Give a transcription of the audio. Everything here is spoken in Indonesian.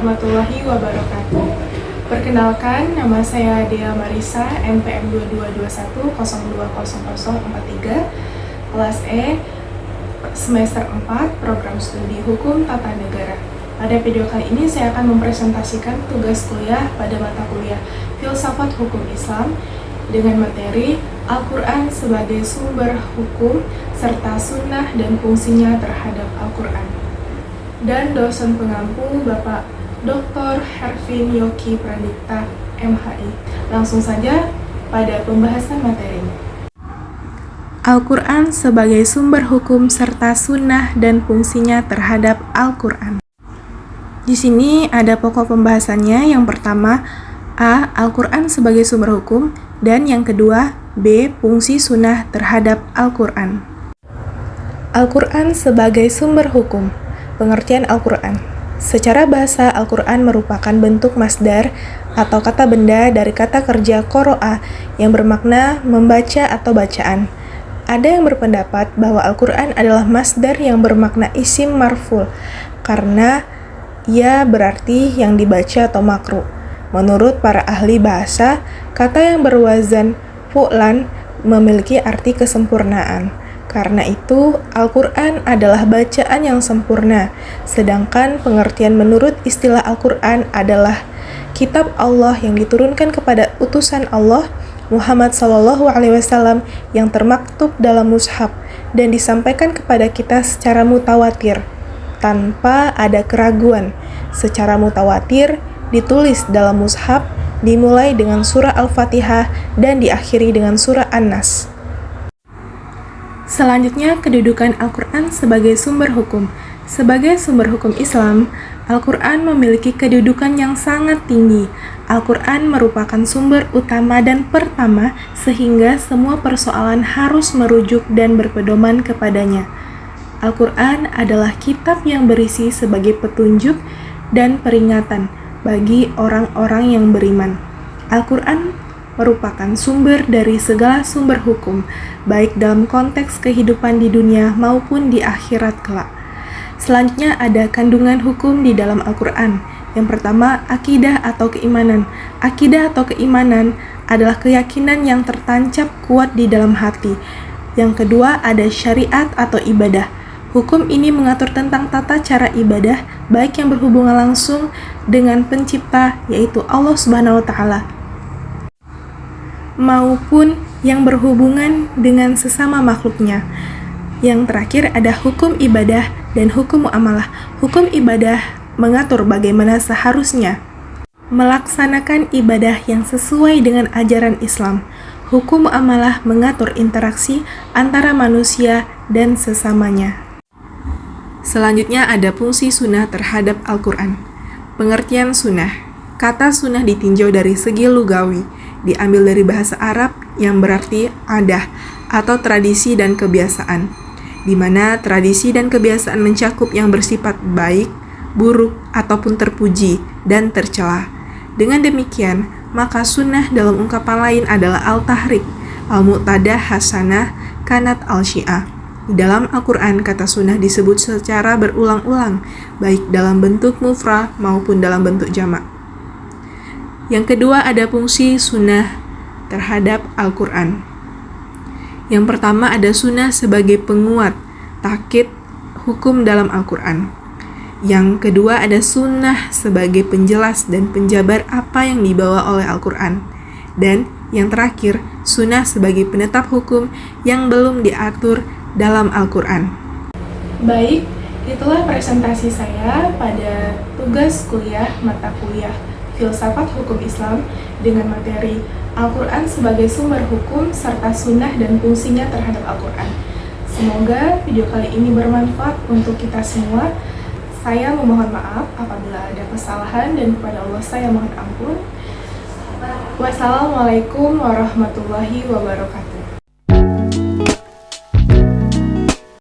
warahmatullahi wabarakatuh. Perkenalkan, nama saya Dea Marisa, NPM 2221020043, kelas E, semester 4, program studi Hukum Tata Negara. Pada video kali ini saya akan mempresentasikan tugas kuliah pada mata kuliah Filsafat Hukum Islam dengan materi Al-Quran sebagai sumber hukum serta sunnah dan fungsinya terhadap Al-Quran. Dan dosen pengampu Bapak Dr. Hervin Yoki Pradipta, MHI. Langsung saja pada pembahasan materinya. Al-Quran sebagai sumber hukum serta sunnah dan fungsinya terhadap Al-Quran. Di sini ada pokok pembahasannya. Yang pertama, A. Al-Quran sebagai sumber hukum, dan yang kedua, B. Fungsi sunnah terhadap Al-Quran. Al-Quran sebagai sumber hukum. Pengertian Al-Quran. Secara bahasa, Al-Quran merupakan bentuk masdar atau kata benda dari kata kerja qoro'a yang bermakna membaca atau bacaan. Ada yang berpendapat bahwa Al-Quran adalah masdar yang bermakna isim marfu' karena ia berarti yang dibaca atau makruh. Menurut para ahli bahasa, kata yang berwazan fu'lan memiliki arti kesempurnaan. Karena itu, Al-Quran adalah bacaan yang sempurna, sedangkan pengertian menurut istilah Al-Quran adalah kitab Allah yang diturunkan kepada utusan Allah, Muhammad SAW, yang termaktub dalam mushaf dan disampaikan kepada kita secara mutawatir, tanpa ada keraguan. Secara mutawatir, ditulis dalam mushaf, dimulai dengan surah Al-Fatihah dan diakhiri dengan surah An-Nas. Selanjutnya, kedudukan Al-Quran sebagai sumber hukum. Sebagai sumber hukum Islam, Al-Quran memiliki kedudukan yang sangat tinggi. Al-Quran merupakan sumber utama dan pertama, sehingga semua persoalan harus merujuk dan berpedoman kepadanya. Al-Quran adalah kitab yang berisi sebagai petunjuk dan peringatan bagi orang-orang yang beriman. Al-Quran merupakan sumber dari segala sumber hukum, baik dalam konteks kehidupan di dunia maupun di akhirat kelak. Selanjutnya ada kandungan hukum di dalam Al-Quran. Yang pertama, akidah atau keimanan. Akidah atau keimanan adalah keyakinan yang tertancap kuat di dalam hati. Yang kedua, ada syariat atau ibadah. Hukum ini mengatur tentang tata cara ibadah, baik yang berhubungan langsung dengan pencipta, yaitu Allah Subhanahu wa Ta'ala, maupun yang berhubungan dengan sesama makhluknya. Yang terakhir ada hukum ibadah dan hukum muamalah. Hukum ibadah mengatur bagaimana seharusnya melaksanakan ibadah yang sesuai dengan ajaran Islam. Hukum muamalah mengatur interaksi antara manusia dan sesamanya. Selanjutnya ada fungsi sunnah terhadap Al-Quran. Pengertian sunnah. Kata sunnah ditinjau dari segi lugawi, diambil dari bahasa Arab yang berarti adah atau tradisi dan kebiasaan, di mana tradisi dan kebiasaan mencakup yang bersifat baik, buruk, ataupun terpuji dan tercela. Dengan demikian, maka sunnah dalam ungkapan lain adalah al-tahrik, al-mu'tadah hasanah, kanat al-syi'ah. Di dalam Al-Quran, kata sunnah disebut secara berulang-ulang, baik dalam bentuk mufrad maupun dalam bentuk jamak. Yang kedua ada fungsi sunnah terhadap Al-Quran. Yang pertama ada sunnah sebagai penguat, takkid hukum dalam Al-Quran. Yang kedua ada sunnah sebagai penjelas dan penjabar apa yang dibawa oleh Al-Quran. Dan yang terakhir, sunnah sebagai penetap hukum yang belum diatur dalam Al-Quran. Baik, itulah presentasi saya pada tugas kuliah mata kuliah Filsafat Hukum Islam dengan materi Al-Quran sebagai sumber hukum serta sunnah dan fungsinya terhadap Al-Quran. Semoga video kali ini bermanfaat untuk kita semua. Saya memohon maaf apabila ada kesalahan dan kepada Allah saya mohon ampun. Wassalamualaikum warahmatullahi wabarakatuh.